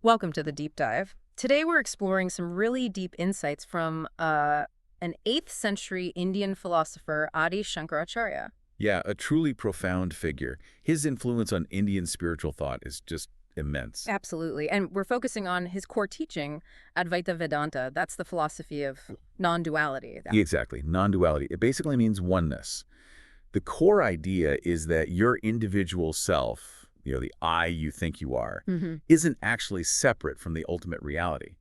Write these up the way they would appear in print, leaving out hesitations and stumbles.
Welcome to the deep dive. Today we're exploring some really deep insights from an 8th century Indian philosopher, Adi Shankaracharya. Yeah, a truly profound figure. His influence on Indian spiritual thought is just immense. Absolutely. And we're focusing on his core teaching, Advaita Vedanta. That's the philosophy of non-duality. Exactly, non-duality. It basically means oneness. The core idea is that your individual self, the I you think you are, isn't actually separate from the ultimate reality,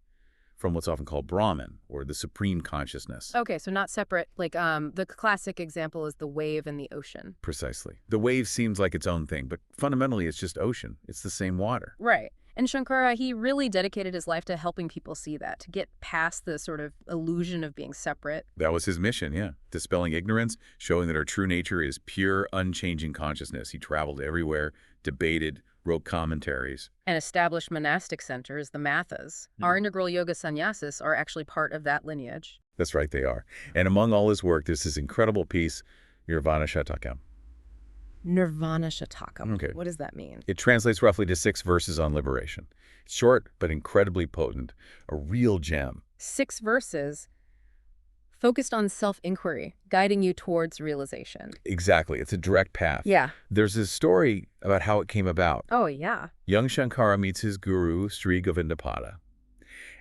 from what's often called Brahman, or the supreme consciousness. Okay, so not separate. Like the classic example is the wave in the ocean. Precisely. The wave seems like its own thing, but fundamentally it's just ocean. It's the same water. Right. And Shankara, he really dedicated his life to helping people see that, to get past the sort of illusion of being separate. That was his mission, yeah. Dispelling ignorance, showing that our true nature is pure, unchanging consciousness. He traveled everywhere, debated, wrote commentaries. And established monastic centers, the Mathas. Our integral yoga sannyasis are actually part of that lineage. That's right, they are. And among all his work, there's this incredible piece, Nirvana Shatakam. Nirvana Shatakam. Okay. What does that mean? It translates roughly to 6 verses on liberation. It's short, but incredibly potent. A real gem. 6 verses focused on self-inquiry, guiding you towards realization. Exactly. It's a direct path. Yeah. There's this story about how it came about. Oh, yeah. Young Shankara meets his guru, Sri Govindapada.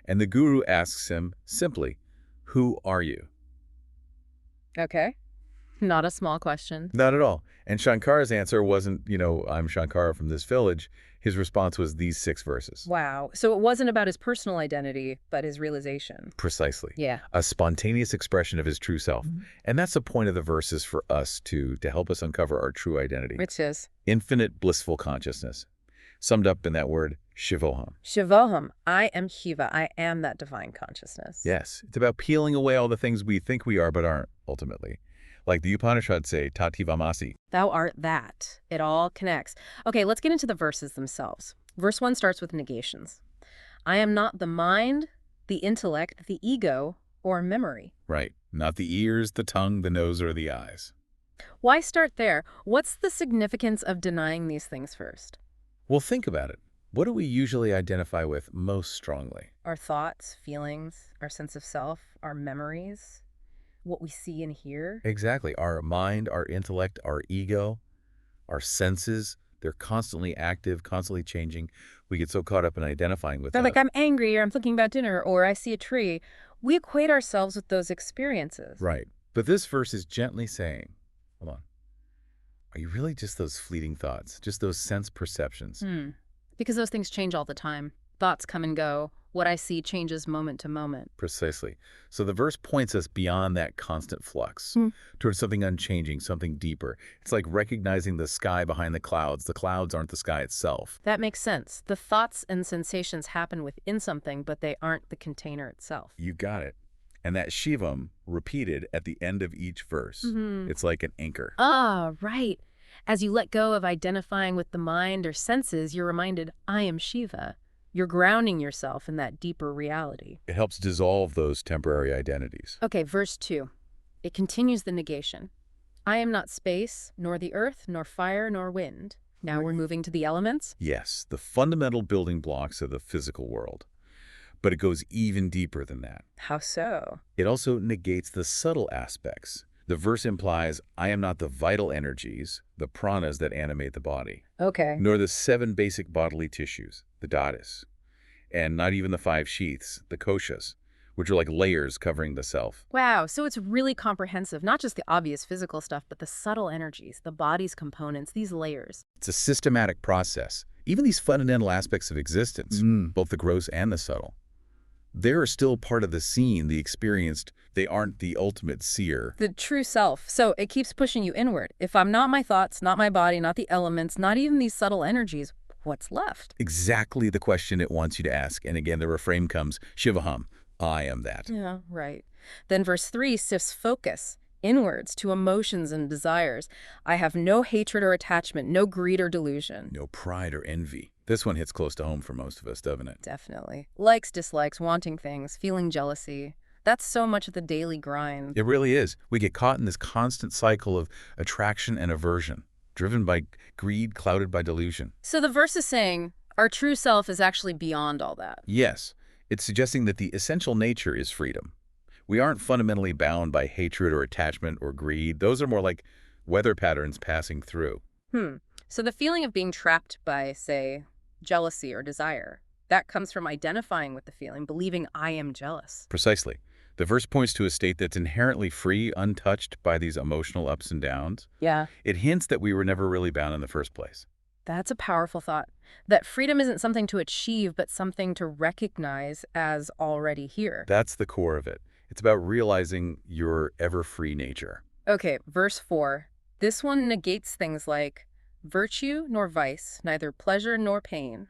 And the guru asks him simply, "Who are you?" Okay. Not a small question. Not at all. And Shankara's answer wasn't, I'm Shankara from this village. His response was these 6 verses. Wow. So it wasn't about his personal identity, but his realization. Precisely. Yeah. A spontaneous expression of his true self. And that's the point of the verses for us to help us uncover our true identity. Which is? Infinite blissful consciousness. Summed up in that word, Shivoham. Shivoham. I am Shiva. I am that divine consciousness. Yes. It's about peeling away all the things we think we are but aren't, ultimately. Like the Upanishads say, tativamasi. Thou art that. It all connects. Okay, let's get into the verses themselves. Verse 1 starts with negations. I am not the mind, the intellect, the ego, or memory. Right. Not the ears, the tongue, the nose, or the eyes. Why start there? What's the significance of denying these things first? Well, think about it. What do we usually identify with most strongly? Our thoughts, feelings, our sense of self, our memories, what we see and hear. Exactly. Our mind, our intellect, our ego, our senses, they're constantly active, constantly changing. We get so caught up in identifying with They're that. like, I'm angry, or I'm thinking about dinner, or I see a tree. We equate ourselves with those experiences. Right. But this verse is gently saying, hold on, are you really just those fleeting thoughts, just those sense perceptions? Because those things change all the time. Thoughts come and go. What I see changes moment to moment. Precisely. So the verse points us beyond that constant flux towards something unchanging, something deeper. It's like recognizing the sky behind the clouds. The clouds aren't the sky itself. That makes sense. The thoughts and sensations happen within something, but they aren't the container itself. You got it. And that Shivam repeated at the end of each verse. It's like an anchor. Ah, right. As you let go of identifying with the mind or senses, you're reminded, I am Shiva. You're grounding yourself in that deeper reality. It helps dissolve those temporary identities. Okay, verse 2. It continues the negation. I am not space, nor the earth, nor fire, nor wind. Now we're moving to the elements? Yes, the fundamental building blocks of the physical world. But it goes even deeper than that. How so? It also negates the subtle aspects. The verse implies, I am not the vital energies, the pranas that animate the body, Okay. nor the 7 basic bodily tissues, the dhatus, and not even the 5 sheaths, the koshas, which are like layers covering the self. Wow, so it's really comprehensive, not just the obvious physical stuff, but the subtle energies, the body's components, these layers. It's a systematic process. Even these fundamental aspects of existence, both the gross and the subtle, they're still part of the scene, the experienced. They aren't the ultimate seer. The true self. So it keeps pushing you inward. If I'm not my thoughts, not my body, not the elements, not even these subtle energies, what's left? Exactly the question it wants you to ask. And again, the refrain comes, Shivoham, I am that. Yeah, right. Then verse 3 shifts focus inwards to emotions and desires. I have no hatred or attachment, no greed or delusion. No pride or envy. This one hits close to home for most of us, doesn't it? Definitely. Likes, dislikes, wanting things, feeling jealousy. That's so much of the daily grind. It really is. We get caught in this constant cycle of attraction and aversion, driven by greed, clouded by delusion. So the verse is saying, Our true self is actually beyond all that. Yes, it's suggesting that the essential nature is freedom. We aren't fundamentally bound by hatred or attachment or greed. Those are more like weather patterns passing through. Hmm. So the feeling of being trapped by, say, jealousy or desire, that comes from identifying with the feeling, believing I am jealous. Precisely. The verse points to a state that's inherently free, untouched by these emotional ups and downs. Yeah. It hints that we were never really bound in the first place. That's a powerful thought. That freedom isn't something to achieve, but something to recognize as already here. That's the core of it. It's about realizing your ever-free nature. Okay, verse 4. This one negates things like virtue nor vice, neither pleasure nor pain,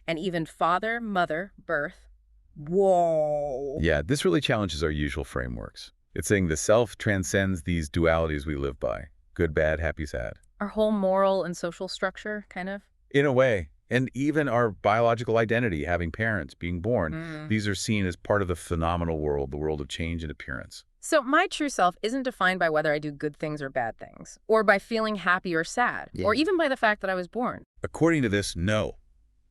and even father, mother, birth. Whoa. Yeah, this really challenges our usual frameworks. It's saying the self transcends these dualities we live by. Good, bad, happy, sad. Our whole moral and social structure, kind of. In a way. And even our biological identity, having parents, being born, Mm. these are seen as part of the phenomenal world, the world of change and appearance. So my true self isn't defined by whether I do good things or bad things, or by feeling happy or sad, or Yeah. even by the fact that I was born. According to this, no.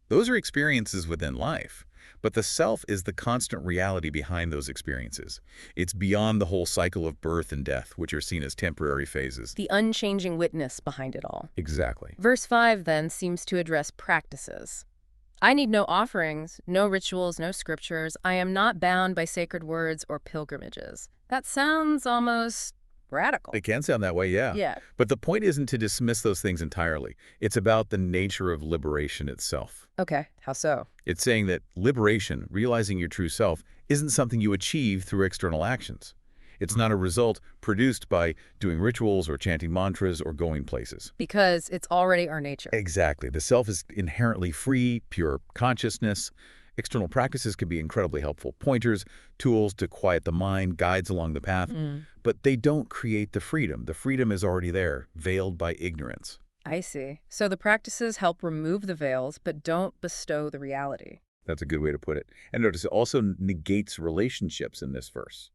Those are experiences within life, but the self is the constant reality behind those experiences. It's beyond the whole cycle of birth and death, which are seen as temporary phases. The unchanging witness behind it all. Exactly. Verse 5 then seems to address practices. I need no offerings, no rituals, no scriptures. I am not bound by sacred words or pilgrimages. That sounds almost radical. It can sound that way, yeah. Yeah. But the point isn't to dismiss those things entirely. It's about the nature of liberation itself. Okay, how so? It's saying that liberation, realizing your true self, isn't something you achieve through external actions. It's not a result produced by doing rituals or chanting mantras or going places. Because it's already our nature. Exactly. The self is inherently free, pure consciousness. External practices can be incredibly helpful. Pointers, tools to quiet the mind, guides along the path. But they don't create the freedom. The freedom is already there, veiled by ignorance. I see. So the practices help remove the veils, but don't bestow the reality. That's a good way to put it. And notice it also negates relationships in this verse.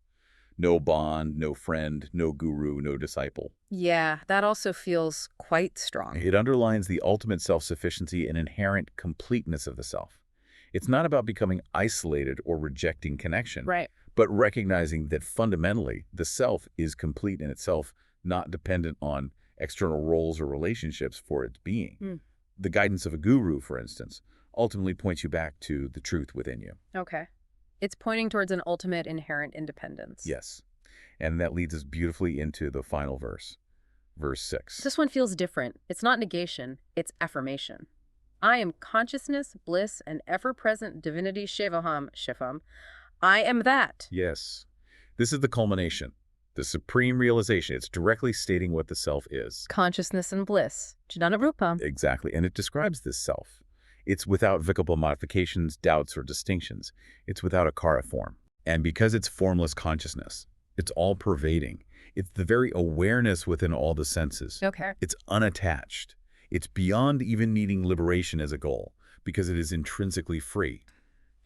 No bond, no friend, no guru, no disciple. Yeah, that also feels quite strong. It underlines the ultimate self-sufficiency and inherent completeness of the self. It's not about becoming isolated or rejecting connection, Right. but recognizing that fundamentally the self is complete in itself, not dependent on external roles or relationships for its being. Mm. The guidance of a guru, for instance, ultimately points you back to the truth within you. Okay. It's pointing towards an ultimate inherent independence. Yes. And that leads us beautifully into the final verse, verse 6. This one feels different. It's not negation, it's affirmation. I am consciousness, bliss, and ever-present divinity Shivoham. I am that. Yes. This is the culmination, the supreme realization. It's directly stating what the self is. Consciousness and bliss. Jnana-rupa. Exactly. And it describes this self. It's without vicable modifications, doubts, or distinctions. It's without a kara form. And because it's formless consciousness, it's all-pervading. It's the very awareness within all the senses. Okay. It's unattached. It's beyond even needing liberation as a goal, because it is intrinsically free.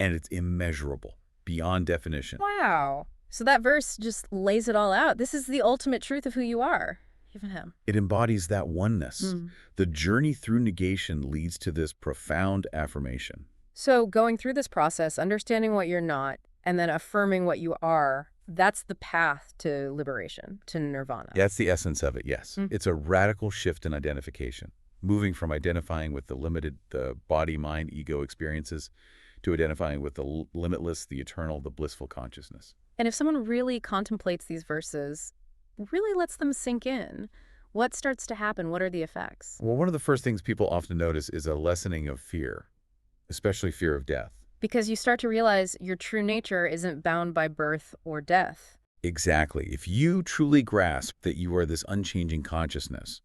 And it's immeasurable, beyond definition. Wow. So that verse just lays it all out. This is the ultimate truth of who you are. Even him. It embodies that oneness. The journey through negation leads to this profound affirmation. So going through this process, understanding what you're not, and then affirming what you are, that's the path to liberation, to nirvana. That's the essence of it, yes. It's a radical shift in identification, moving from identifying with the limited, the body, mind, ego experiences, to identifying with the limitless, the eternal, the blissful consciousness. And if someone really contemplates these verses, really lets them sink in, what starts to happen? What are the effects? Well, one of the first things people often notice is a lessening of fear, especially fear of death. Because you start to realize your true nature isn't bound by birth or death. Exactly. If you truly grasp that you are this unchanging consciousness,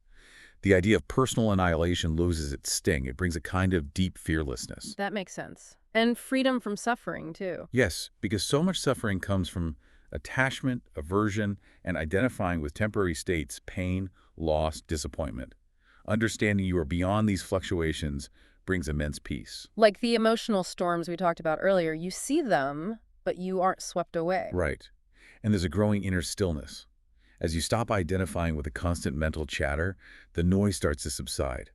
the idea of personal annihilation loses its sting. It brings a kind of deep fearlessness. That makes sense. And freedom from suffering, too. Yes, because so much suffering comes from attachment, aversion, and identifying with temporary states, pain, loss, disappointment. Understanding you are beyond these fluctuations brings immense peace. Like the emotional storms we talked about earlier, you see them, but you aren't swept away. Right. And there's a growing inner stillness. As you stop identifying with the constant mental chatter, the noise starts to subside.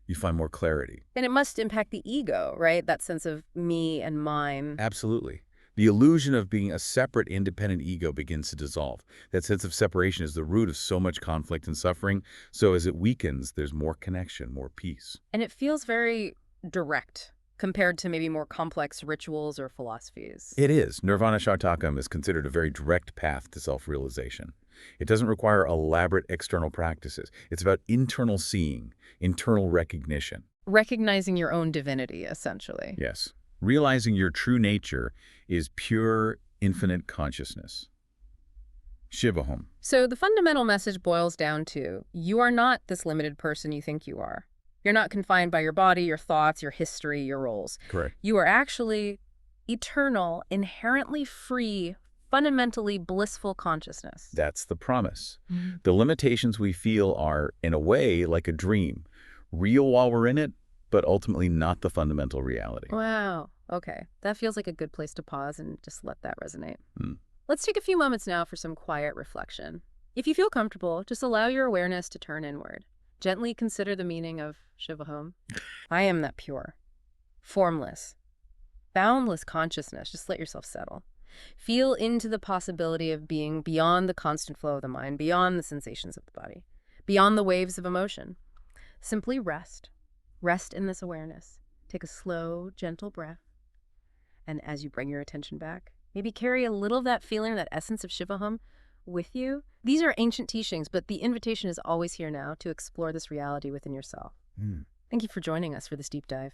You find more clarity. And it must impact the ego, right? That sense of me and mine. Absolutely. The illusion of being a separate, independent ego begins to dissolve. That sense of separation is the root of so much conflict and suffering. So as it weakens, there's more connection, more peace. And it feels very direct compared to maybe more complex rituals or philosophies. It is. Nirvana Shatakam is considered a very direct path to self-realization. It doesn't require elaborate external practices. It's about internal seeing, internal recognition. Recognizing your own divinity, essentially. Yes. Realizing your true nature is pure, infinite consciousness. Shivoham. So the fundamental message boils down to, you are not this limited person you think you are. You're not confined by your body, your thoughts, your history, your roles. Correct. You are actually eternal, inherently free, fundamentally blissful consciousness. That's the promise. Mm-hmm. The limitations we feel are, in a way, like a dream. Real while we're in it, but ultimately not the fundamental reality. Wow. Okay. That feels like a good place to pause and just let that resonate. Mm. Let's take a few moments now for some quiet reflection. If you feel comfortable, just allow your awareness to turn inward. Gently consider the meaning of Shivoham. I am that pure, formless, boundless consciousness. Just let yourself settle. Feel into the possibility of being beyond the constant flow of the mind, beyond the sensations of the body, beyond the waves of emotion. Simply rest. Rest in this awareness. Take a slow, gentle breath. And as you bring your attention back, maybe carry a little of that feeling, that essence of Shivoham with you. These are ancient teachings, but the invitation is always here now to explore this reality within yourself. Thank you for joining us for this deep dive.